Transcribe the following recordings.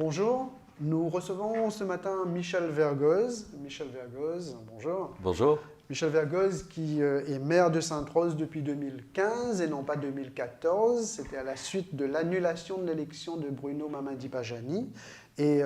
Bonjour, nous recevons ce matin Michel Vergoz. Michel Vergoz, bonjour. Bonjour. Michel Vergoz qui est maire de Sainte-Rose depuis 2015 et non pas 2014. C'était à la suite de l'annulation de l'élection de Bruno Mamadi-Pajani. Et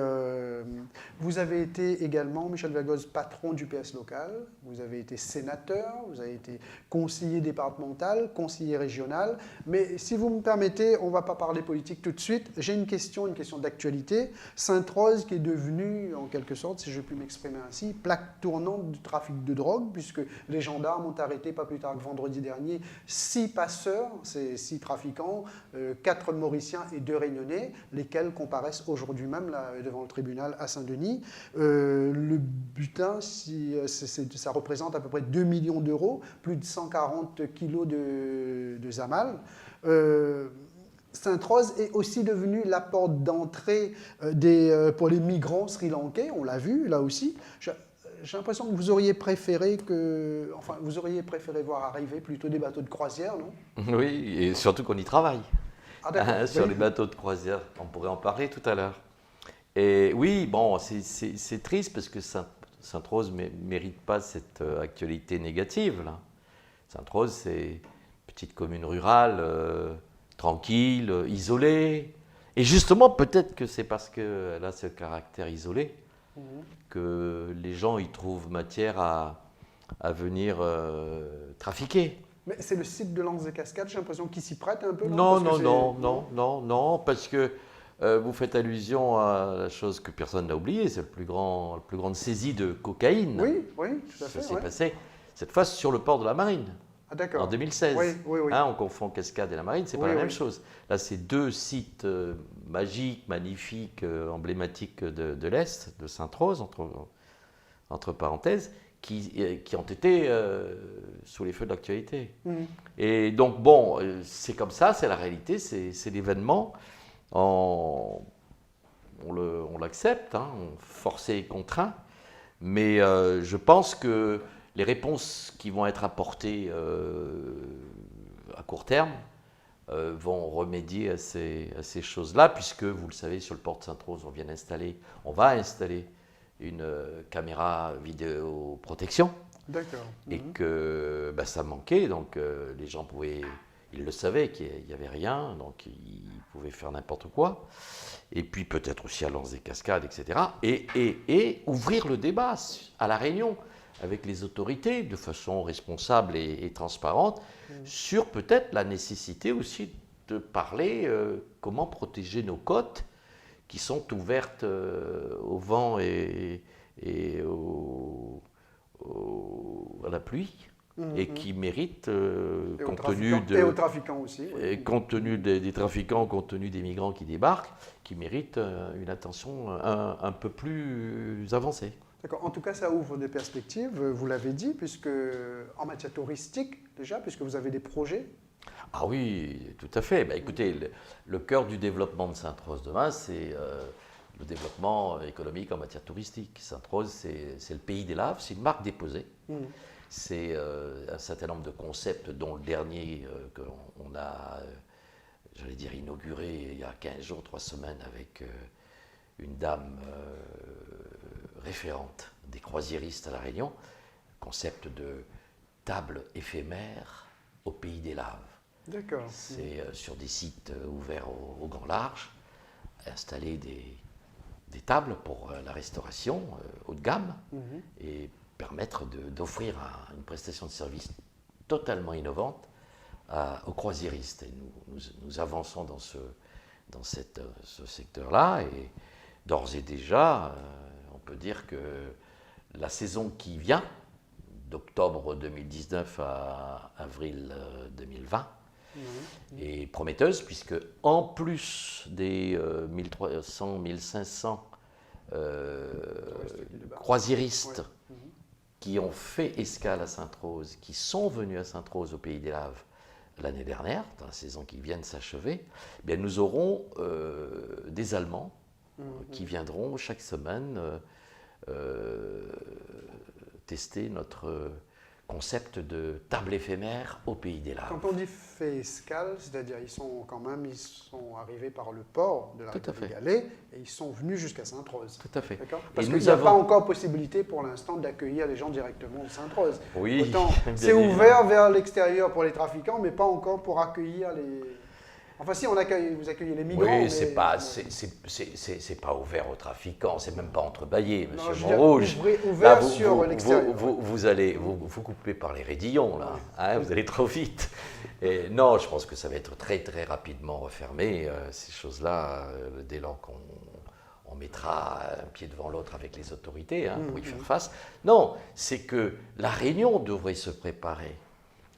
vous avez été également, Michel Vergoz, patron du PS local. Vous avez été sénateur, vous avez été conseiller départemental, conseiller régional. Mais si vous me permettez, on ne va pas parler politique tout de suite. J'ai une question d'actualité. Sainte-Rose qui est devenue, en quelque sorte, si je puis m'exprimer ainsi, plaque tournante du trafic de drogue, puisque les gendarmes ont arrêté, pas plus tard que vendredi dernier, 6 passeurs, ces 6 trafiquants, 4 Mauriciens et 2 Réunionnais, lesquels comparaissent aujourd'hui même là, devant le tribunal à Saint-Denis. Le butin, ça représente à peu près 2 millions d'euros, plus de 140 kilos de zamal. Sainte-Rose est aussi devenue la porte d'entrée pour les migrants sri-lankais, on l'a vu là aussi. J'ai l'impression que vous auriez préféré voir arriver plutôt des bateaux de croisière, non? Oui, et surtout qu'on y travaille. Ah, d'accord. Sur Oui. les bateaux de croisière, on pourrait en parler tout à l'heure. Et oui, bon, c'est triste parce que Sainte-Rose ne mérite pas cette actualité négative, là. Sainte-Rose, c'est une petite commune rurale, tranquille, isolée. Et justement, peut-être que c'est parce qu'elle a ce caractère isolé que les gens y trouvent matière à venir trafiquer. Mais c'est le site de Lens des Cascades, j'ai l'impression qu'il s'y prête un peu, Non, Parce que non, parce que vous faites allusion à la chose que personne n'a oubliée, c'est la plus grande saisie de cocaïne. Oui, tout à fait. Ça s'est Ouais. passé cette fois sur le port de la Marine, Ah, d'accord. en 2016. Oui. Hein, on confond Cascade et la Marine, c'est pas Oui, la même oui. chose. Là, c'est 2 sites magiques, magnifiques, emblématiques de l'Est, de Sainte-Rose, entre parenthèses, qui ont été sous les feux de l'actualité. Et donc, bon, c'est comme ça, c'est la réalité, c'est l'événement. On l'accepte, hein, forcé et contraint, mais je pense que les réponses qui vont être apportées à court terme vont remédier à ces choses-là, puisque, vous le savez, sur le port de Sainte-Rose, on va installer une caméra vidéoprotection. D'accord. Et que ça manquait, donc les gens ils le savaient qu'il n'y avait rien, donc ils pouvaient faire n'importe quoi. Et puis peut-être aussi à Lens des Cascades, etc. Et ouvrir le débat à La Réunion avec les autorités de façon responsable et transparente sur peut-être la nécessité aussi de parler comment protéger nos côtes qui sont ouvertes au vent et à la pluie et qui méritent, compte aux trafiquants aussi. Oui. compte tenu des trafiquants, compte tenu des migrants qui débarquent, qui méritent une attention un peu plus avancée. D'accord. En tout cas, ça ouvre des perspectives, vous l'avez dit, puisque en matière touristique, déjà, puisque vous avez des projets. Ah oui, tout à fait. Écoutez, le cœur du développement de Sainte-Rose demain, c'est le développement économique en matière touristique. Sainte-Rose, c'est le pays des laves, c'est une marque déposée. C'est un certain nombre de concepts, dont le dernier qu'on a, j'allais dire, inauguré il y a 15 jours, 3 semaines, avec une dame référente des croisiéristes à La Réunion, concept de table éphémère au pays des laves. D'accord. C'est sur des sites ouverts au grand large, installer des tables pour la restauration haut de gamme et permettre d'offrir une prestation de service totalement innovante aux croisiéristes. Et nous avançons dans ce secteur-là et d'ores et déjà, on peut dire que la saison qui vient, d'octobre 2019 à avril 2020, est prometteuse, puisque en plus des 1300-1500 croisiéristes qui ont fait escale à Sainte-Rose, qui sont venus à Sainte-Rose au Pays des Laves l'année dernière, dans la saison qui vient de s'achever, nous aurons des Allemands qui viendront chaque semaine tester notre concept de table éphémère au pays des laves. Quand on dit fait escale, c'est-à-dire ils sont arrivés par le port de la Tout à République fait. Galais et ils sont venus jusqu'à Sainte-Rose. Tout à fait. D'accord. Et Parce nous qu'il n'y a avons- pas encore possibilité pour l'instant d'accueillir les gens directement de Sainte-Rose. Oui, Autant bien c'est évidemment. ouvert vers l'extérieur pour les trafiquants, mais pas encore pour accueillir les. Enfin, si vous accueillez les migrants. Oui, mais- c'est pas ouvert aux trafiquants, c'est même pas entrebâillé, Non, monsieur je veux dire, Montrouge. ouvert Là, sur l'extérieur. Vous coupez par les raidillons, là. Hein, vous allez trop vite. Et non, je pense que ça va être très, très rapidement refermé, ces choses-là, dès lors qu'on mettra un pied devant l'autre avec les autorités pour y faire face. Non, c'est que la Réunion devrait se préparer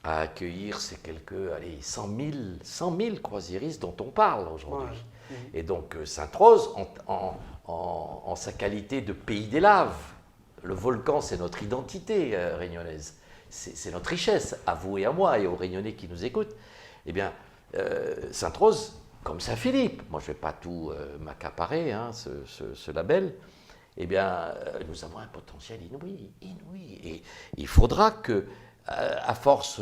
à accueillir ces quelques 100 000 croisiéristes dont on parle aujourd'hui. Ouais. Et donc Sainte-Rose, en sa qualité de pays des laves, le volcan c'est notre identité réunionnaise, c'est notre richesse, à vous et à moi et aux Réunionnais qui nous écoutent. Eh bien, Sainte-Rose, comme Saint-Philippe, moi je ne vais pas tout m'accaparer, ce label, eh bien, nous avons un potentiel inouï. Et il faudra que, à force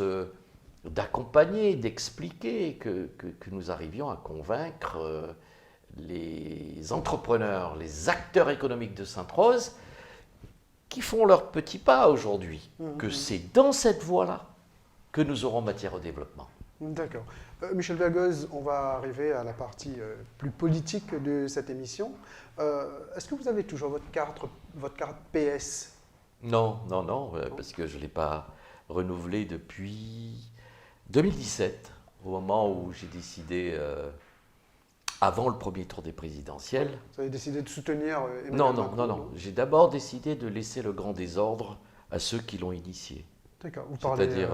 d'accompagner, d'expliquer, que nous arrivions à convaincre les entrepreneurs, les acteurs économiques de Sainte-Rose, qui font leurs petits pas aujourd'hui, que c'est dans cette voie-là que nous aurons matière au développement. D'accord. Michel Bergoz, on va arriver à la partie plus politique de cette émission. Est-ce que vous avez toujours votre carte PS? Non, parce que je ne l'ai pas renouvelée depuis 2017, au moment où j'ai décidé, avant le premier tour des présidentielles. Vous avez décidé de soutenir Emmanuel Non. Macron, J'ai d'abord décidé de laisser le grand désordre à ceux qui l'ont initié. D'accord. Vous parlez. C'est-à-dire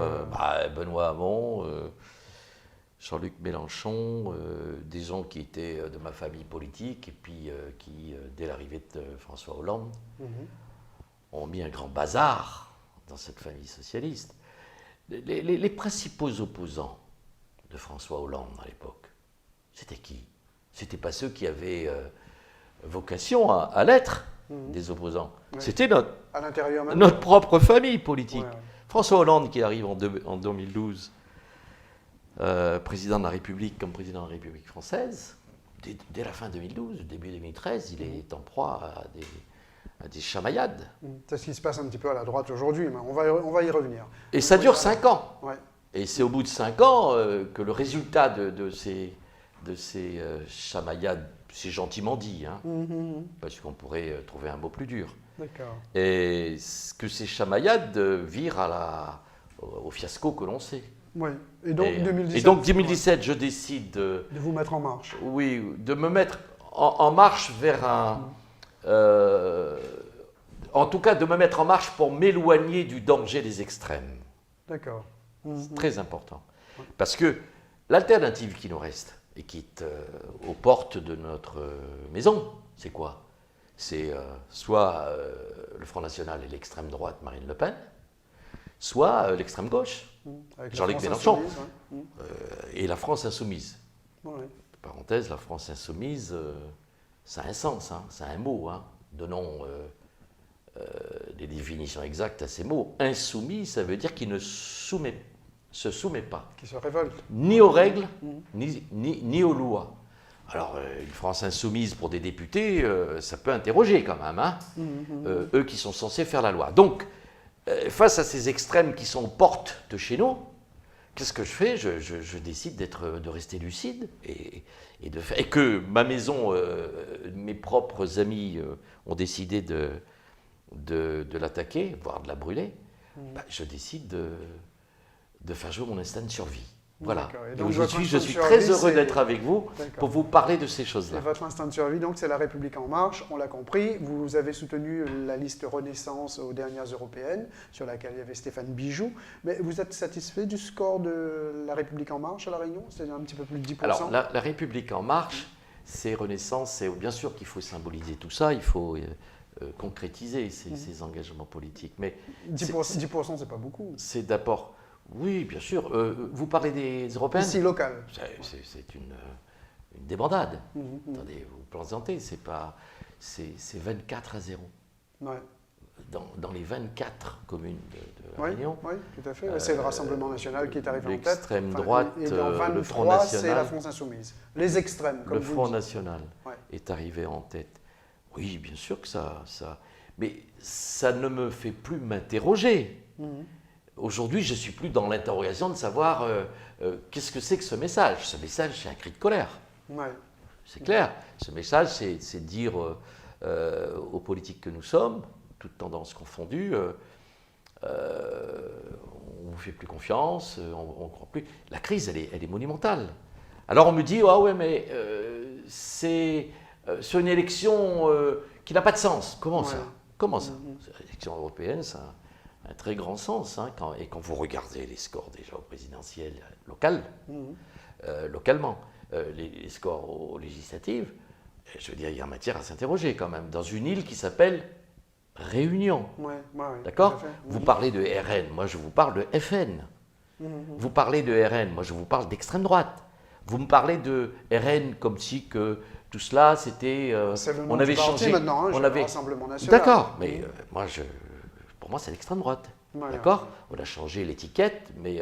Benoît Hamon, Jean-Luc Mélenchon, des gens qui étaient de ma famille politique et puis qui, dès l'arrivée de François Hollande, ont mis un grand bazar dans cette famille socialiste. Les principaux opposants de François Hollande à l'époque, c'était qui? C'était pas ceux qui avaient vocation à l'être des opposants. Ouais. C'était à l'intérieur même. notre propre famille politique. Ouais. François Hollande qui arrive en 2012, président de la République comme président de la République française, dès la fin 2012, début 2013, il est en proie à des chamaillades. C'est ce qui se passe un petit peu à la droite aujourd'hui, mais on va y revenir. Et ça dure 5 ans. Ouais. Et c'est au bout de 5 ans que le résultat de ces chamaillades, c'est gentiment dit, parce qu'on pourrait trouver un mot plus dur, D'accord. et que ces chamaillades virent au fiasco que l'on sait. Oui. Et donc, 2017, et donc 2017, je décide de vous mettre en marche. oui, de me mettre en marche vers en tout cas, de me mettre en marche pour m'éloigner du danger des extrêmes. D'accord. C'est très important. Parce que l'alternative qui nous reste et qui est aux portes de notre maison, c'est quoi? C'est soit le Front National et l'extrême droite Marine Le Pen, soit l'extrême gauche, Avec la Jean-Luc France Mélenchon, insoumise, ouais. et la France insoumise. Ouais. Parenthèse, la France insoumise, ça a un sens, ça a un mot. Donnons des définitions exactes à ces mots. Insoumis, ça veut dire qu'il ne se soumet pas, Qui se révolte. ni aux règles, ni aux lois. Alors, une France insoumise pour des députés, ça peut interroger quand même, eux qui sont censés faire la loi. Donc, face à ces extrêmes qui sont aux portes de chez nous, qu'est-ce que je fais? Je décide de rester lucide et que ma maison, mes propres amis ont décidé de l'attaquer, voire de la brûler. Je décide de faire jouer mon instinct de survie. Voilà. Et Et donc, aujourd'hui, votre je instinct suis de très survie, heureux c'est- d'être avec vous pour vous parler de ces Et choses-là. votre instinct de survie, donc, c'est La République en marche, on l'a compris. Vous avez soutenu la liste Renaissance aux dernières européennes, sur laquelle il y avait Stéphane Bijoux. Mais vous êtes satisfait du score de La République en marche à La Réunion? C'est-à-dire un petit peu plus de 10%? Alors, la République en marche, c'est Renaissance, c'est bien sûr qu'il faut symboliser tout ça, il faut concrétiser ces engagements politiques. Mais 10%, c'est pas beaucoup. c'est d'abord, oui, bien sûr. Vous parlez des européennes? Ici, local. C'est une débandade. Attendez, vous plaisantez, c'est 24-0. Ouais. dans les 24 communes de La Oui, Réunion. oui, tout à fait. C'est le Rassemblement national qui est arrivé en tête. L'extrême droite, et dans 23, le Front National. c'est la France Insoumise. Les extrêmes, comme Le vous Front dites. National Ouais. est arrivé en tête. Oui, bien sûr que ça. Mais ça ne me fait plus m'interroger. Aujourd'hui, je ne suis plus dans l'interrogation de savoir qu'est-ce que c'est que ce message. Ce message, c'est un cri de colère. Ouais. C'est clair. Ce message, c'est dire aux politiques que nous sommes, toutes tendances confondues, on ne vous fait plus confiance, on ne croit plus. La crise, elle est monumentale. Alors on me dit, ah ouais, mais c'est une élection qui n'a pas de sens. Comment ça? Comment ça? L'élection européenne, ça a un très grand sens. Hein, et quand vous regardez les scores déjà au présidentiel localement, les scores aux législatives, je veux dire, il y a matière à s'interroger quand même. Dans une île qui s'appelle Réunion. D'accord? Vous parlez de RN, moi je vous parle de FN. Vous parlez de RN, moi je vous parle d'extrême droite. Vous me parlez de RN comme si que tout cela c'était. On avait changé maintenant, on avait Rassemblement national. D'accord, mais pour moi c'est l'extrême droite. Ouais, d'accord. On a changé l'étiquette, mais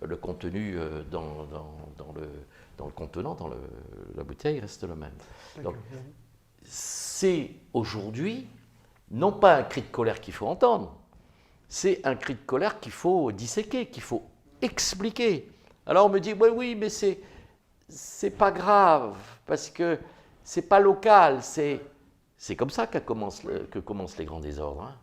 le contenu dans le contenant, dans la bouteille reste le même. Donc c'est aujourd'hui non pas un cri de colère qu'il faut entendre, c'est un cri de colère qu'il faut disséquer, qu'il faut expliquer. Alors on me dit, oui, mais c'est pas grave, parce que c'est pas local, c'est comme ça que commencent les grands désordres, hein.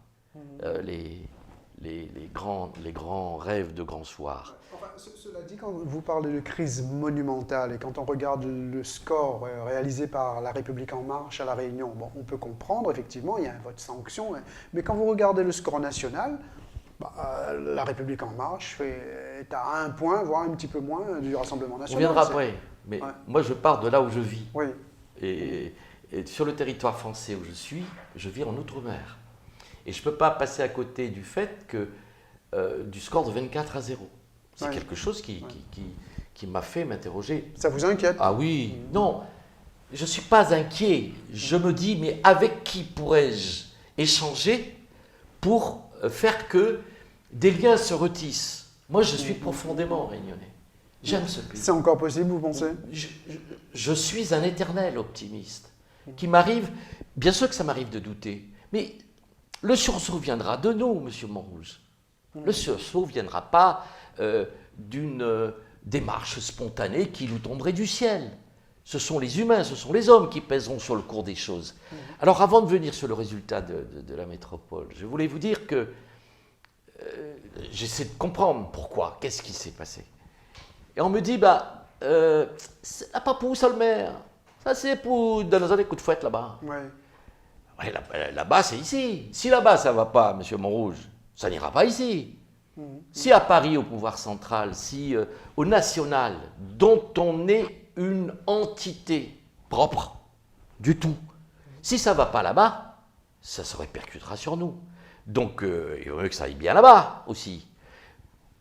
Les grands rêves de grands soirs. Enfin, cela dit, quand vous parlez de crise monumentale et quand on regarde le score réalisé par La République En Marche à La Réunion, bon, on peut comprendre, effectivement, il y a un vote sanction, mais quand vous regardez le score national, La République En Marche est à 1 point, voire un petit peu moins du Rassemblement national. On viendra après, mais moi je pars de là où je vis. Oui. Et sur le territoire français où je vis en Outre-mer. Et je ne peux pas passer à côté du fait que du score de 24-0. C'est quelque chose qui m'a fait m'interroger. Ça vous inquiète? Ah oui, non, je ne suis pas inquiet. Je me dis, mais avec qui pourrais-je échanger pour faire que des liens se retissent? Moi, je suis profondément réunionnais. J'aime ce pays. C'est encore possible, vous pensez? Je suis un éternel optimiste. Qui m'arrive, bien sûr que ça m'arrive de douter, mais le sursaut viendra de nous, Monsieur Montrouge. Le sursaut ne viendra pas d'une démarche spontanée qui nous tomberait du ciel. Ce sont les humains, ce sont les hommes qui pèseront sur le cours des choses. Alors avant de venir sur le résultat de la métropole, je voulais vous dire que j'essaie de comprendre pourquoi, qu'est-ce qui s'est passé. Et on me dit, c'est pas pour ça le maire, ça c'est pour donner des coups de fouette là-bas. Ouais, là-bas, c'est ici. Si là-bas, ça ne va pas, Monsieur Montrouge, ça n'ira pas ici. Si à Paris, au pouvoir central, si au national, dont on est une entité propre du tout, si ça ne va pas là-bas, ça se répercutera sur nous. Donc, il vaut mieux que ça aille bien là-bas aussi.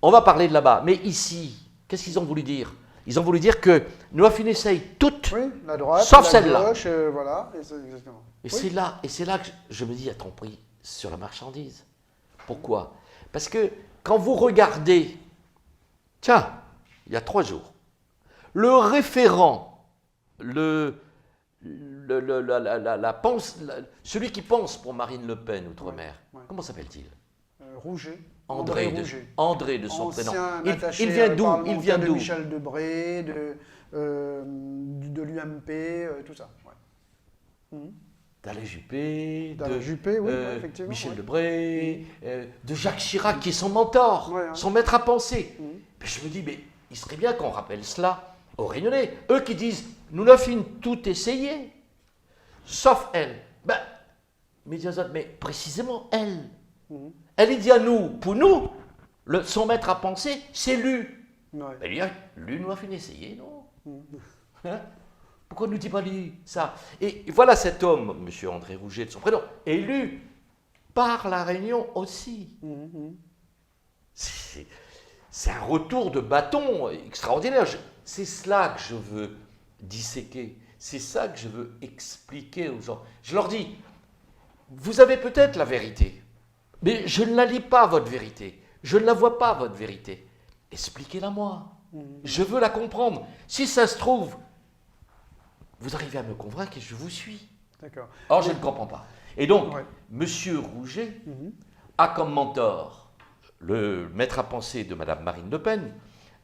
On va parler de là-bas. Mais ici, qu'est-ce qu'ils ont voulu dire? Ils ont voulu dire que nous avons fait essaye toutes, la droite, sauf la celle-là. gauche, voilà, exactement. Et c'est là que je me dis, à ton prix, sur la marchandise. Pourquoi? Parce que quand vous regardez, tiens, il y a 3 jours, le référent, celui qui pense pour Marine Le Pen, Outre-mer, comment s'appelle-t-il? Rouget. André de son prénom. Il vient d'où? Il vient d'où? Michel Debré, de l'UMP, tout ça. D'Alain Juppé, oui, effectivement. Michel Debré, de Jacques Chirac, qui est son mentor, son maître à penser. Mais je me dis, mais il serait bien qu'on rappelle cela aux Réunionnais. Eux qui disent, nous n'avons tout essayé, sauf elle. Mais précisément elle. Elle dit à nous, pour nous, son maître à penser, c'est lui. Lui nous a fait essayer, non? Hein? Pourquoi ne nous dit pas lui ça? Et voilà cet homme, M. André Rouget de son prénom, élu par la Réunion aussi. C'est un retour de bâton extraordinaire. C'est cela que je veux disséquer. C'est ça que je veux expliquer aux gens. Je leur dis, vous avez peut-être la vérité, mais je ne la lis pas, votre vérité. Je ne la vois pas, votre vérité. Expliquez-la moi. Je veux la comprendre. Si ça se trouve, vous arrivez à me convaincre et je vous suis. D'accord. Or, je ne comprends pas. Et donc, Ouais. M. Rouget a comme mentor le maître à penser de Mme Marine Le Pen,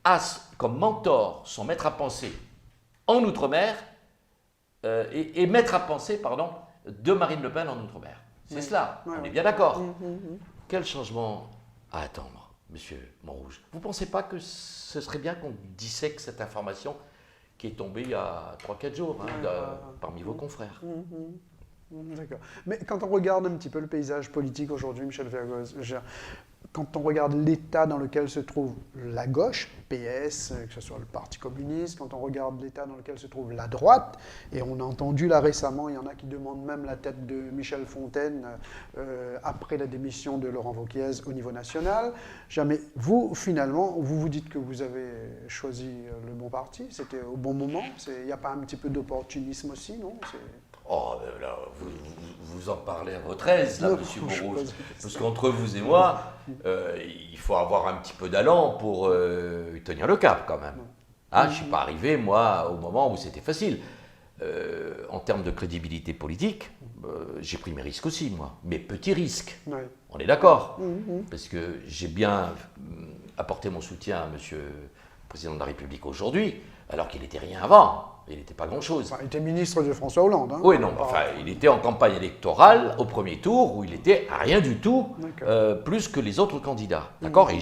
a comme mentor son maître à penser en Outre-mer et maître à penser, pardon, de Marine Le Pen en Outre-mer. C'est cela, on est bien d'accord. Quel changement à attendre, Monsieur Montrouge? Vous ne pensez pas que ce serait bien qu'on dissèque cette information qui est tombée il y a 3-4 jours parmi vos confrères? D'accord. Mais quand on regarde un petit peu le paysage politique aujourd'hui, Michel Vergoz, quand on regarde l'état dans lequel se trouve la gauche, PS, que ce soit le Parti communiste, quand on regarde l'état dans lequel se trouve la droite, et on a entendu là récemment, il y en a qui demandent même la tête de Michel Fontaine après la démission de Laurent Wauquiez au niveau national. Jamais vous, finalement, vous vous dites que vous avez choisi le bon parti, c'était au bon moment, il n'y a pas un petit peu d'opportunisme aussi, non? Oh, là, vous en parlez à votre aise, là, Non, Monsieur je Montrouge. pose- Parce qu'entre vous et moi, il faut avoir un petit peu d'allant pour tenir le cap, quand même. Je ne suis pas arrivé, moi, au moment où c'était facile. En termes de crédibilité politique, j'ai pris mes risques aussi, moi. Mes petits risques. Ouais. On est d'accord. Parce que j'ai bien apporté mon soutien à Monsieur le Président de la République aujourd'hui, alors qu'il n'était rien avant. Il n'était pas grand-chose. Enfin, il était ministre de François Hollande. Hein, oui, non, enfin, il était en campagne électorale au premier tour où il était à rien du tout, plus que les autres candidats. D'accord. Et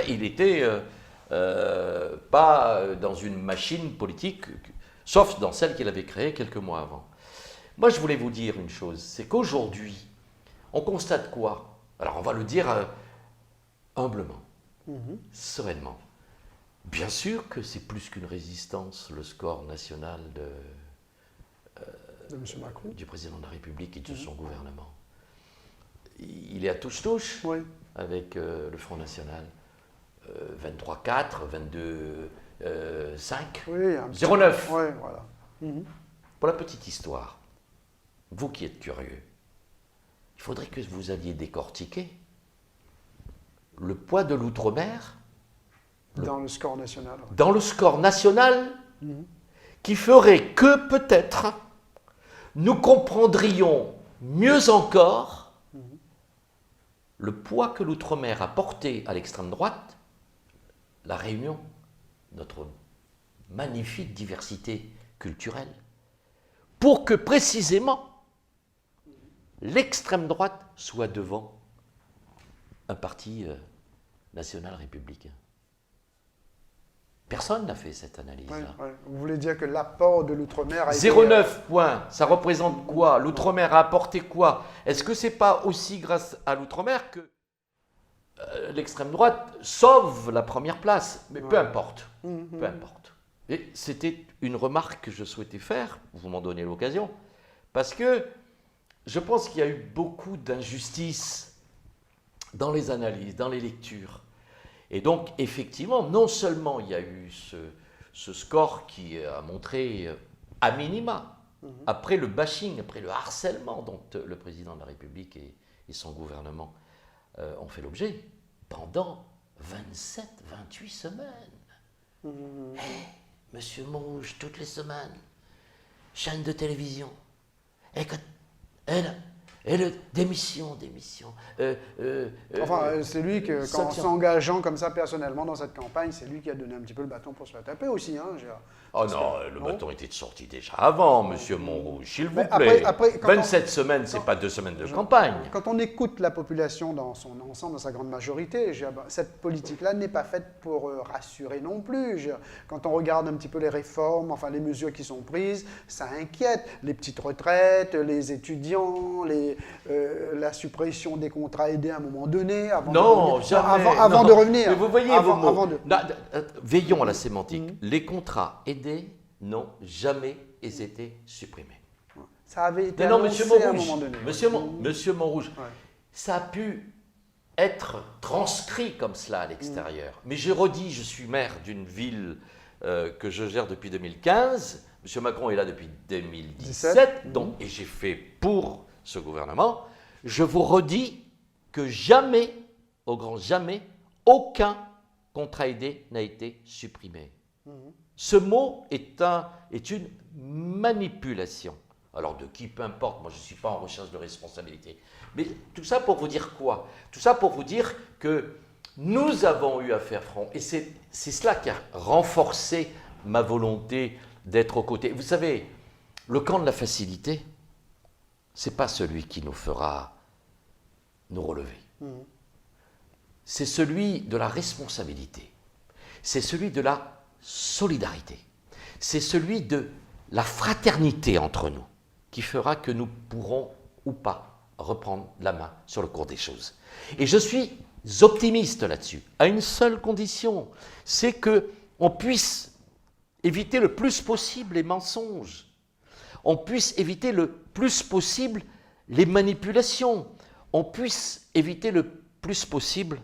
il était pas dans une machine politique, sauf dans celle qu'il avait créée quelques mois avant. Moi, je voulais vous dire une chose, c'est qu'aujourd'hui, on constate quoi? Alors, on va le dire humblement, sereinement. Bien sûr que c'est plus qu'une résistance, le score national de M. Macron. du président de la République et de son gouvernement. Il est à touche-touche avec le Front National. 23-4, 22-5, Oui, 0,9. Ouais, voilà. Pour la petite histoire, vous qui êtes curieux, il faudrait que vous alliez décortiquer le poids de l'outre-mer Dans le score national. Ouais. dans le score national qui ferait que peut-être nous comprendrions mieux encore le poids que l'outre-mer a porté à l'extrême droite, la Réunion, notre magnifique diversité culturelle, pour que précisément l'extrême droite soit devant un parti national républicain. Personne n'a fait cette analyse-là. Vous voulez dire que l'apport de l'outre-mer a été... 0,9 points, ça représente quoi? L'outre-mer a apporté quoi? Est-ce que c'est pas aussi grâce à l'outre-mer que l'extrême droite sauve la première place? Mais peu importe, peu importe. Et c'était une remarque que je souhaitais faire, vous m'en donnez l'occasion, parce que je pense qu'il y a eu beaucoup d'injustices dans les analyses, dans les lectures. Et donc, effectivement, non seulement il y a eu ce score qui a montré, à minima, après le bashing, après le harcèlement dont le président de la République et son gouvernement ont fait l'objet, pendant 27-28 semaines. Monsieur Montrouge, toutes les semaines, chaîne de télévision, démission. Enfin, c'est lui que, qu'en s'engageant comme ça personnellement dans cette campagne, c'est lui qui a donné un petit peu le bâton pour se la taper aussi. Hein, oh non, le bâton était sorti déjà avant, Monsieur Montrouge, s'il vous plaît. Après, 27 semaines, c'est pas 2 semaines de campagne. Quand on écoute la population dans son ensemble, dans sa grande majorité, cette politique-là n'est pas faite pour rassurer non plus. Quand on regarde un petit peu les réformes, enfin les mesures qui sont prises, ça inquiète. Les petites retraites, les étudiants, la suppression des contrats aidés à un moment donné, avant de revenir. Mais vous voyez vos mots. Veillons à la sémantique. Les contrats aidés n'ont jamais été supprimés. Ça avait été annoncé à un moment donné. Monsieur Montrouge, ça a pu être transcrit comme cela à l'extérieur. Mais je redis, je suis maire d'une ville que je gère depuis 2015. Monsieur Macron est là depuis 2017. Et j'ai fait pour ce gouvernement Je vous redis que jamais, au grand jamais, aucun contrat aidé n'a été supprimé. Ce mot est une manipulation. Alors de qui, peu importe, moi je ne suis pas en recherche de responsabilité. Mais tout ça pour vous dire quoi? Tout ça pour vous dire que nous avons eu à faire front. Et c'est cela qui a renforcé ma volonté d'être aux côtés. Vous savez, le camp de la facilité, ce n'est pas celui qui nous fera nous relever. C'est celui de la responsabilité. C'est celui de la solidarité. C'est celui de la fraternité entre nous qui fera que nous pourrons ou pas reprendre la main sur le cours des choses. Et je suis optimiste là-dessus, à une seule condition, c'est qu'on puisse éviter le plus possible les mensonges, on puisse éviter le plus possible les manipulations, on puisse éviter le plus possible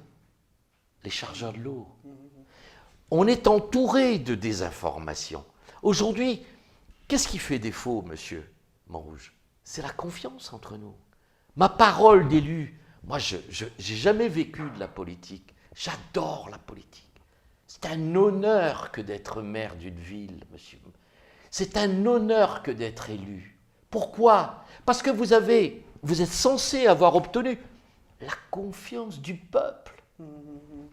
les chargeurs de l'eau. On est entouré de désinformation. Aujourd'hui, qu'est-ce qui fait défaut, monsieur Montrouge? C'est la confiance entre nous. Ma parole d'élu, moi, je n'ai jamais vécu de la politique. J'adore la politique. C'est un honneur que d'être maire d'une ville, monsieur. C'est un honneur que d'être élu. Pourquoi? Parce que vous êtes censé avoir obtenu la confiance du peuple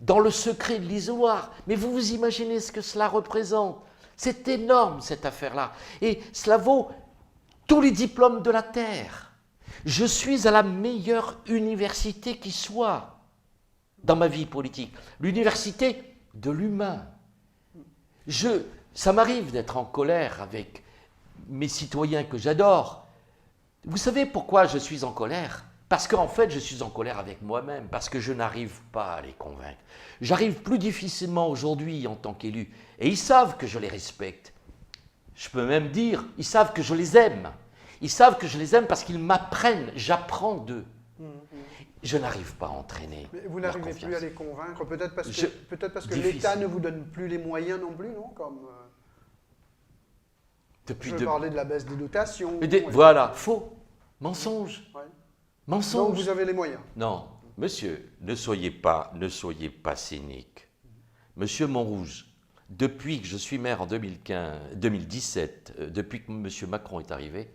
dans le secret de l'isoloir. Mais vous vous imaginez ce que cela représente? C'est énorme, cette affaire-là. Et cela vaut tous les diplômes de la terre. Je suis à la meilleure université qui soit dans ma vie politique. L'université de l'humain. Ça m'arrive d'être en colère avec mes citoyens que j'adore. Vous savez pourquoi je suis en colère? Parce qu'en fait, je suis en colère avec moi-même, parce que je n'arrive pas à les convaincre. J'arrive plus difficilement aujourd'hui en tant qu'élu. Et ils savent que je les respecte. Je peux même dire, ils savent que je les aime. Ils savent que je les aime parce qu'ils m'apprennent, j'apprends d'eux. Je n'arrive pas à entraîner. Mais vous n'arrivez plus à les convaincre, peut-être parce que l'État ne vous donne plus les moyens non plus, non? Je veux parler de la baisse des dotations. Voilà, faux, mensonge. Ouais. Mensonge. Donc vous avez les moyens. Non, monsieur, ne soyez pas cynique. Monsieur Montrouge, depuis que je suis maire en 2017, depuis que M. Macron est arrivé,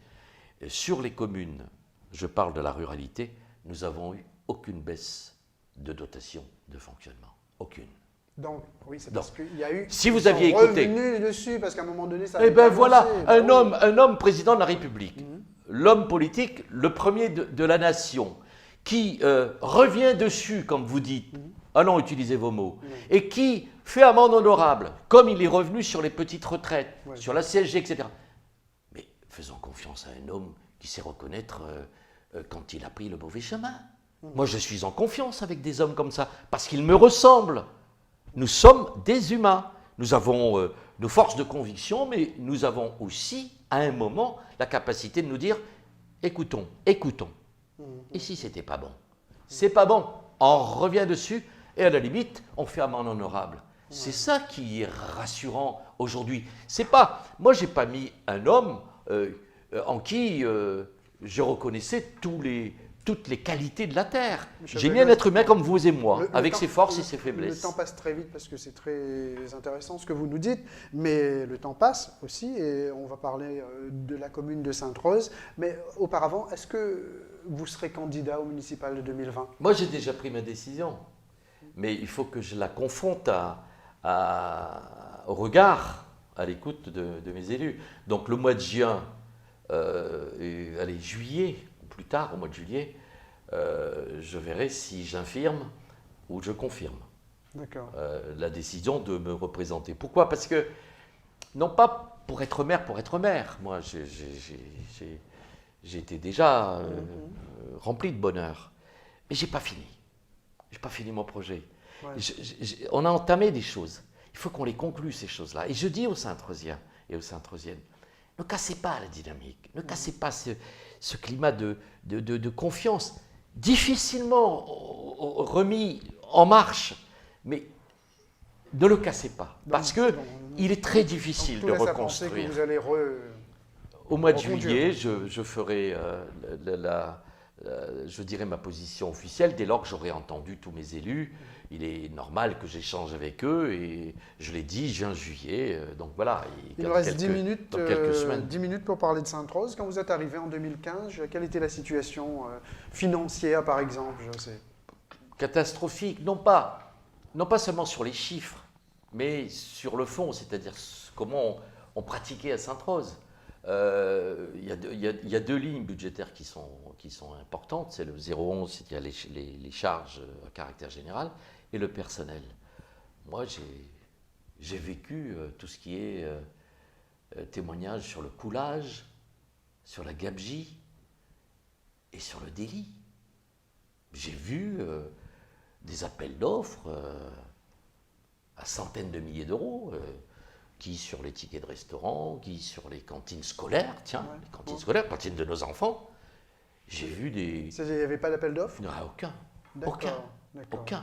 sur les communes, je parle de la ruralité, nous n'avons eu aucune baisse de dotation de fonctionnement. Aucune. Donc, oui, c'est parce qu'il y a eu... Si vous aviez écouté... revenu dessus, parce qu'à un moment donné, ça... Eh bien voilà, un homme président de la République, l'homme politique, le premier de la nation, qui revient dessus, comme vous dites, allons utiliser vos mots, et qui fait amende honorable, comme il est revenu sur les petites retraites, sur la CSG, etc. Mais faisons confiance à un homme qui sait reconnaître quand il a pris le mauvais chemin. Moi, je suis en confiance avec des hommes comme ça, parce qu'ils me ressemblent. Nous sommes des humains. Nous avons nos forces de conviction, mais nous avons aussi, à un moment, la capacité de nous dire « écoutons, écoutons ». Et si ce n'était pas bon? C'est pas bon, on revient dessus, et à la limite, on fait amende honorable. C'est ça qui est rassurant aujourd'hui. C'est pas... Moi, je n'ai pas mis un homme en qui je reconnaissais toutes les qualités de la Terre. J'ai mis un être humain comme vous et moi, avec ses forces et ses faiblesses. Le temps passe très vite parce que c'est très intéressant ce que vous nous dites, mais le temps passe aussi et on va parler de la commune de Sainte-Rose. Mais auparavant, est-ce que vous serez candidat au municipal de 2020? Moi, j'ai déjà pris ma décision, mais il faut que je la confronte au regard, à l'écoute de mes élus. Donc le mois de juin, juillet, plus tard, au mois de juillet, je verrai si j'infirme ou je confirme la décision de me représenter. Pourquoi? Parce que, non pas pour être maire, moi j'ai été déjà rempli de bonheur, mais j'ai pas fini. J'ai pas fini mon projet. Ouais. On a entamé des choses. Il faut qu'on les conclue, ces choses-là. Et je dis aux Sainte-Rosiens et aux Sainte-Rosiennes, ne cassez pas la dynamique, ne cassez pas ce climat de confiance, difficilement remis en marche, mais ne le cassez pas, parce qu'il est très difficile de reconstruire. Que vous allez au mois de juillet, je ferai je dirais, ma position officielle dès lors que j'aurai entendu tous mes élus. Il est normal que j'échange avec eux et je l'ai dit, juin, juillet. Donc voilà. Il nous reste 10 minutes, dans quelques semaines. 10 minutes pour parler de Sainte-Rose. Quand vous êtes arrivé en 2015, quelle était la situation financière, par exemple, je sais. Catastrophique, non pas seulement sur les chiffres, mais sur le fond, c'est-à-dire comment on pratiquait à Sainte-Rose. Il y a deux lignes budgétaires qui sont importantes. C'est le 011, il y a les charges à caractère général, et le personnel. Moi, j'ai vécu tout ce qui est témoignage sur le coulage, sur la gabegie et sur le délit. J'ai vu des appels d'offres à centaines de milliers d'euros, qui sur les tickets de restaurant, qui sur les cantines scolaires, les cantines scolaires, cantines de nos enfants. J'ai vu des... Il n'y avait pas d'appel d'offres? Non, aucun. D'accord. Aucun.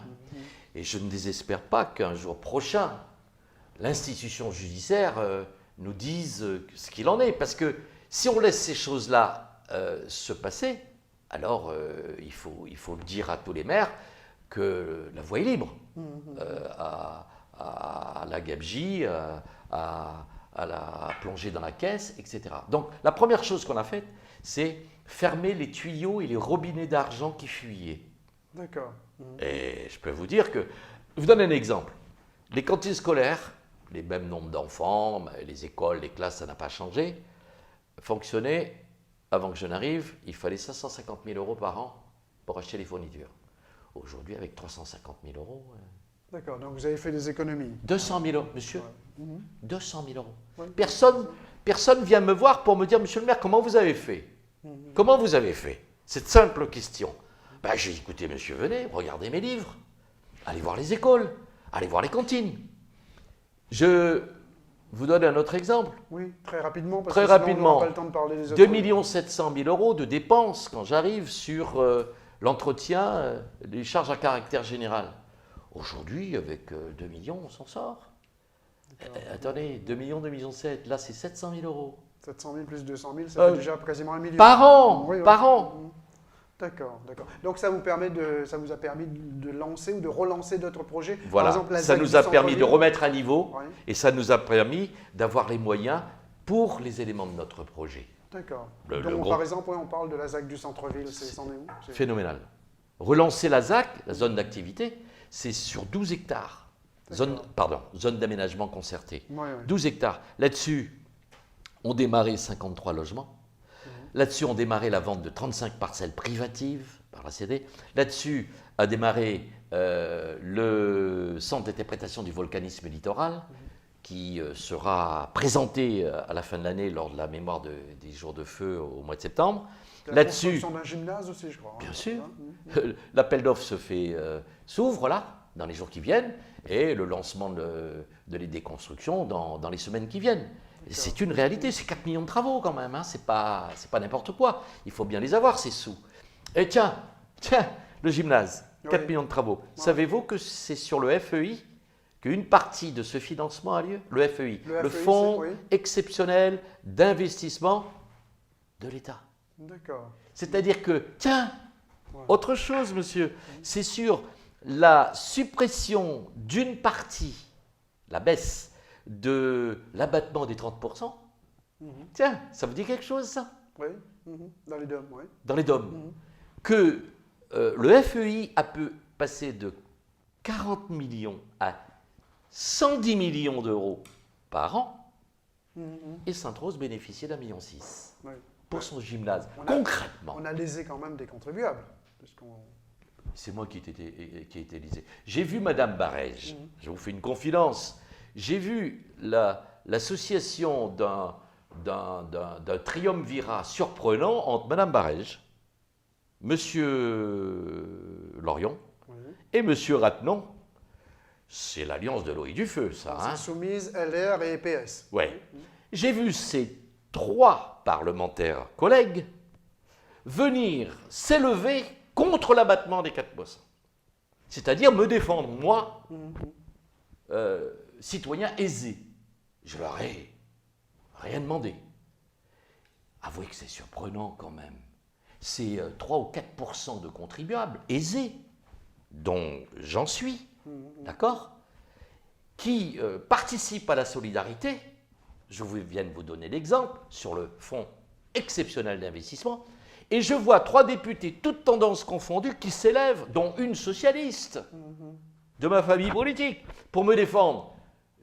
Et je ne désespère pas qu'un jour prochain, l'institution judiciaire nous dise ce qu'il en est. Parce que si on laisse ces choses-là se passer, alors il faut le dire à tous les maires que la voie est libre à la gabegie, à la plongée dans la caisse, etc. Donc la première chose qu'on a faite, c'est fermer les tuyaux et les robinets d'argent qui fuyaient. D'accord. Et je peux vous dire que, je vous donne un exemple. Les cantines scolaires, les mêmes nombres d'enfants, les écoles, les classes, ça n'a pas changé, fonctionnaient, avant que je n'arrive, il fallait 550 000 euros par an pour acheter les fournitures. Aujourd'hui, avec 350 000 euros... D'accord, donc vous avez fait des économies. 200 000 euros, monsieur. 200 000 euros. Ouais. Personne vient me voir pour me dire, monsieur le maire, comment vous avez fait? Comment vous avez fait? Cette simple question. Ben, j'ai dit, écoutez, monsieur, venez, regardez mes livres. Allez voir les écoles. Allez voir les cantines. Je vous donne un autre exemple. Oui, très rapidement, parce très que sinon rapidement, on n'aura pas le temps de parler des autres. 2 700 000 euros de dépenses quand j'arrive sur l'entretien des charges à caractère général. Aujourd'hui, avec 2 millions, on s'en sort. Attendez, 2 millions, 2 millions 7, là c'est 700 000 euros. 700 000 plus 200 000, ça fait déjà quasiment 1 million. Par an, Oui, par an. D'accord, d'accord. Donc ça vous a permis de lancer ou de relancer d'autres projets. Voilà, Par exemple, la ça ZAC nous du a permis de centre-ville. remettre à niveau Oui. et ça nous a permis d'avoir les moyens pour les éléments de notre projet. D'accord. Le Donc gros- par exemple, on parle de la ZAC du centre-ville, c'en est où? Phénoménal. Relancer la ZAC, la zone d'activité, c'est sur 12 hectares. Zone d'aménagement concerté. Oui, oui. 12 hectares. Là-dessus, on démarrait 53 logements. Là-dessus, on démarrait la vente de 35 parcelles privatives par la CD. Là-dessus, a démarré le centre d'interprétation du volcanisme littoral qui sera présenté à la fin de l'année lors de la mémoire des jours de feu au mois de septembre. La Là-dessus, construction d'un gymnase aussi, je crois. bien sûr, Hein. l'appel d'offres s'ouvre là, dans les jours qui viennent, et le lancement de les déconstructions dans les semaines qui viennent. C'est une réalité, c'est 4 millions de travaux quand même, hein. C'est pas n'importe quoi. Il faut bien les avoir, ces sous. Et tiens, le gymnase, 4 Oui. millions de travaux. Savez-vous que c'est sur le FEI qu'une partie de ce financement a lieu? Le FEI, Le le FEI, Fonds c'est- oui. exceptionnel d'investissement de l'État. D'accord. C'est-à-dire que, tiens, Ouais. autre chose, monsieur, c'est sur la suppression d'une partie, la baisse de l'abattement des 30%. Tiens, ça vous dit quelque chose, ça, Oui, dans les DOM, oui. dans les DOM? Que le FEI a pu passer de 40 millions à 110 millions d'euros par an, et Sainte-Rose bénéficiait d'1,6 million Oui. pour son gymnase. On a- Concrètement. On a lésé quand même des contribuables. C'est moi qui ai été lésé. J'ai vu Madame Barège, je vous fais une confidence, j'ai vu l'association d'un triumvirat surprenant entre Madame Barège, Monsieur Lorion Oui. et Monsieur Rattenon. C'est l'alliance de l'eau et du feu, ça. Hein. Soumise, LR et PS. Ouais. J'ai vu ces 3 parlementaires collègues venir s'élever contre l'abattement des 4%. C'est-à-dire me défendre, moi, citoyen aisé. Je leur ai rien demandé. Avouez que c'est surprenant quand même. c'est 3 ou 4% de contribuables aisés, dont j'en suis, d'accord, qui participent à la solidarité. Je viens de vous donner l'exemple sur le fonds exceptionnel d'investissement. Et je vois 3 députés, toutes tendances confondues, qui s'élèvent, dont une socialiste de ma famille politique, pour me défendre.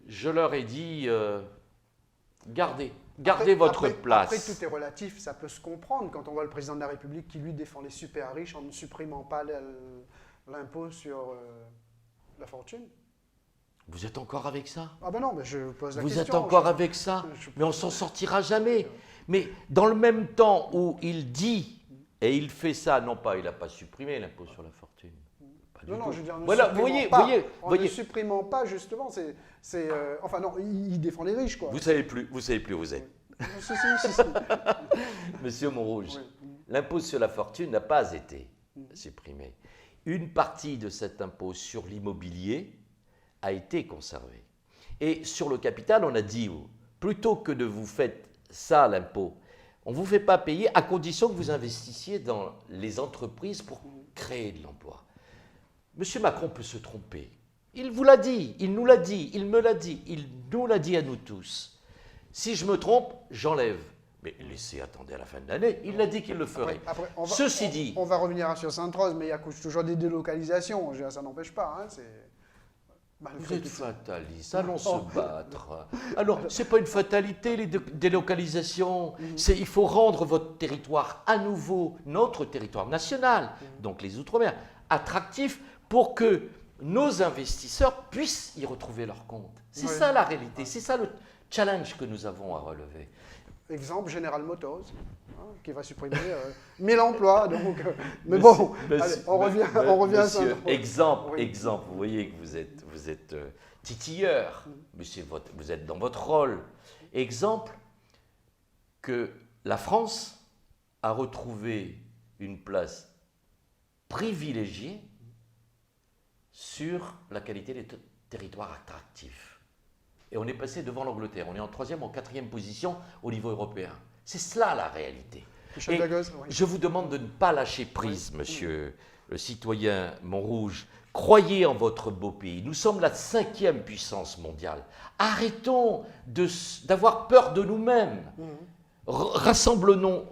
Je leur ai dit, gardez votre place. Après, tout est relatif, ça peut se comprendre quand on voit le président de la République qui, lui, défend les super riches en ne supprimant pas l'impôt sur la fortune. Vous êtes encore avec ça? Ah ben non, mais je pose la Vous question. êtes encore avec ça? Mais on s'en sortira jamais. Mais dans le même temps où il dit, et il fait ça, non pas, il n'a pas supprimé l'impôt sur la fortune. Non, je veux dire, voilà, en ne supprimant pas, justement, enfin non, il défend les riches, quoi. Vous savez plus où vous êtes. Si. Monsieur Montrouge, Oui. l'impôt sur la fortune n'a pas été supprimé. Une partie de cet impôt sur l'immobilier a été conservée. Et sur le capital, on a dit, plutôt que de vous faire ça, l'impôt, on ne vous fait pas payer à condition que vous investissiez dans les entreprises pour créer de l'emploi. Monsieur Macron peut se tromper. Il vous l'a dit, il nous l'a dit, il me l'a dit, il nous l'a dit à nous tous. Si je me trompe, j'enlève. Mais laissez attendre à la fin de l'année, il a dit qu'il le ferait. Après, Ceci dit... On va revenir sur Sainte-Rose, mais il y a toujours des délocalisations, ça n'empêche pas. Vous êtes fataliste, allons se battre. Alors, ce n'est pas une fatalité, les délocalisations. Il faut rendre votre territoire à nouveau, notre territoire national, donc les Outre-mer, attractif pour que nos investisseurs puissent y retrouver leur compte. C'est ça la réalité, c'est ça le challenge que nous avons à relever. Exemple, General Motors, qui va supprimer 1000 emplois. Donc, mais bon, allez, on revient à ça. Exemple, vous voyez que vous êtes titilleur, monsieur, vous êtes dans votre rôle. Exemple que la France a retrouvé une place privilégiée sur la qualité des territoires attractifs. Et on est passé devant l'Angleterre. On est en 3e ou 4e position au niveau européen. C'est cela la réalité. Et je vous demande de ne pas lâcher prise, monsieur le citoyen Montrouge. Croyez en votre beau pays. Nous sommes la 5e puissance mondiale. Arrêtons d'avoir peur de nous-mêmes. Rassemblons-nous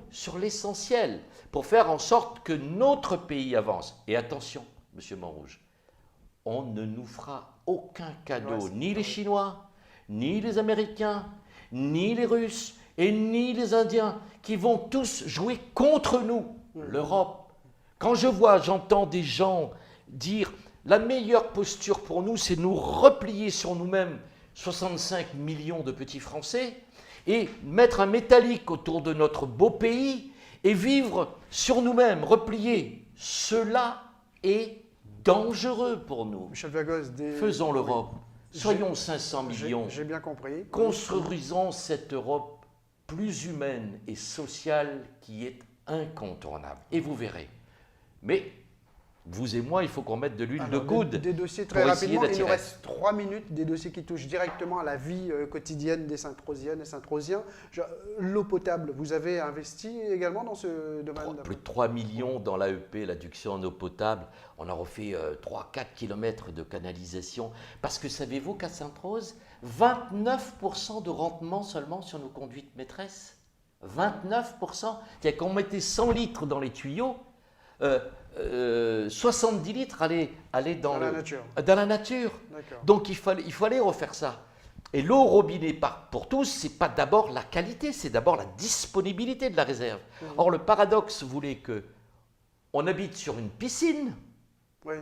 sur l'essentiel pour faire en sorte que notre pays avance. Et attention, monsieur Montrouge, on ne nous fera aucun cadeau, ni les Chinois, ni les Américains, ni les Russes et ni les Indiens, qui vont tous jouer contre nous, l'Europe. Quand j'entends des gens dire la meilleure posture pour nous, c'est nous replier sur nous-mêmes, 65 millions de petits Français, et mettre un métallique autour de notre beau pays et vivre sur nous-mêmes, replier. Cela est dangereux pour nous. Michel Vagos, faisons l'Europe. Soyons 500 millions. J'ai bien compris. Construisons cette Europe plus humaine et sociale qui est incontournable. Et vous verrez. Mais vous et moi, il faut qu'on mette de l'huile de coude. Des dossiers très rapidement. Il nous reste 3 minutes, des dossiers qui touchent directement à la vie quotidienne des Sainte-Rosiennes et Sainte-Rosiens. L'eau potable, vous avez investi également dans ce domaine? Plus de 3 millions dans l'AEP, l'adduction en eau potable. On a refait 3-4 kilomètres de canalisation. Parce que savez-vous qu'à Sainte-Rose, 29% de rendement seulement sur nos conduites maîtresses. 29%. C'est-à-dire qu'on mettait 100 litres dans les tuyaux, 70 litres allaient dans la nature. Donc il fallait refaire ça. Et l'eau au robinet pour tous, ce n'est pas d'abord la qualité, c'est d'abord la disponibilité de la réserve. Or, le paradoxe voulait qu'on habite sur une piscine,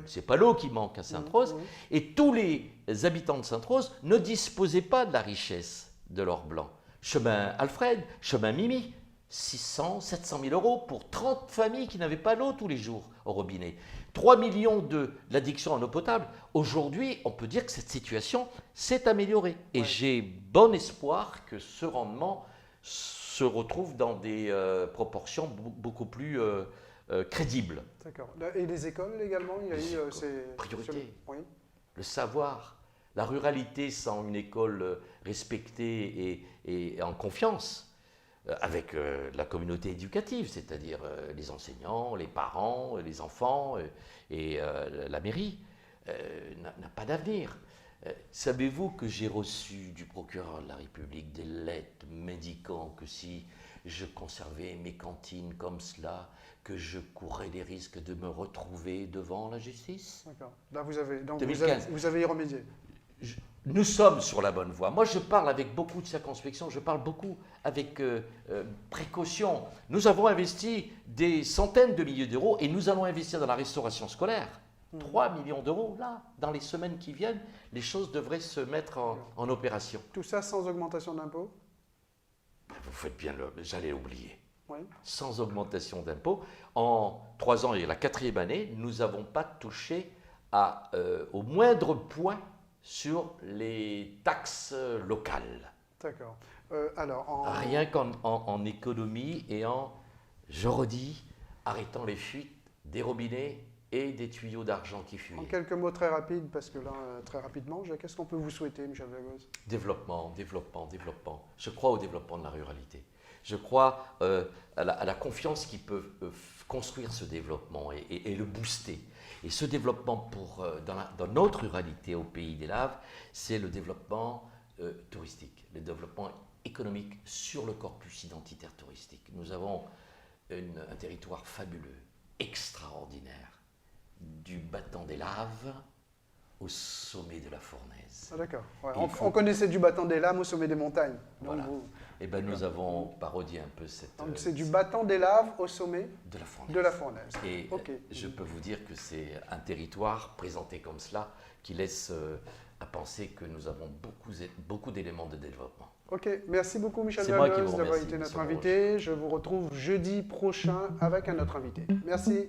ce n'est pas l'eau qui manque à Sainte-Rose, et tous les habitants de Sainte-Rose ne disposaient pas de la richesse de l'or blanc. Chemin Alfred, chemin Mimi, 600, 700 000 euros pour 30 familles qui n'avaient pas l'eau tous les jours au robinet. 3 millions de l'addiction en eau potable. Aujourd'hui, on peut dire que cette situation s'est améliorée. Et j'ai bon espoir que ce rendement se retrouve dans des proportions beaucoup plus crédibles. D'accord. Et les écoles également, il y a eu priorité. Le savoir. La ruralité sans une école respectée et en confiance. avec la communauté éducative, c'est-à-dire les enseignants, les parents, les enfants et la mairie, n'a pas d'avenir. Savez-vous que j'ai reçu du procureur de la République des lettres m'indiquant que si je conservais mes cantines comme cela, que je courrais des risques de me retrouver devant la justice? D'accord. Là, vous avez, donc 2015. vous avez y remédié. Nous sommes sur la bonne voie. Moi, je parle avec beaucoup de circonspection, je parle beaucoup avec précaution. Nous avons investi des centaines de milliers d'euros et nous allons investir dans la restauration scolaire. 3 millions d'euros, là, dans les semaines qui viennent, les choses devraient se mettre en opération. Tout ça sans augmentation d'impôts? Vous faites bien, j'allais oublier. Oui. Sans augmentation d'impôts. En 3 ans et la 4e année, nous n'avons pas touché au moindre point sur les taxes locales. D'accord. Alors, Rien qu'en économie et je redis, arrêtant les fuites des robinets et des tuyaux d'argent qui fuient. en quelques mots très rapides, parce que là, très rapidement, qu'est-ce qu'on peut vous souhaiter, Michel Vlagos? Développement, développement, développement. Je crois au développement de la ruralité. Je crois à la confiance qui peut construire ce développement et le booster. Et ce développement dans notre ruralité au Pays des Laves, c'est le développement touristique, le développement économique sur le corpus identitaire touristique. Nous avons un territoire fabuleux, extraordinaire, du battant des Laves au sommet de la Fournaise. Ah, d'accord. Ouais, on connaissait du battant des Laves au sommet des montagnes. Voilà. Et ben nous avons parodié un peu cette... Donc c'est du battant des Laves au sommet de la Fournaise. De la Fournaise. Et je peux vous dire que c'est un territoire présenté comme cela qui laisse à penser que nous avons beaucoup d'éléments de développement. Ok, merci beaucoup Michel C'est moi qui Vlagos vous d'avoir remercie, été notre monsieur invité. Je vous retrouve jeudi prochain avec un autre invité. Merci.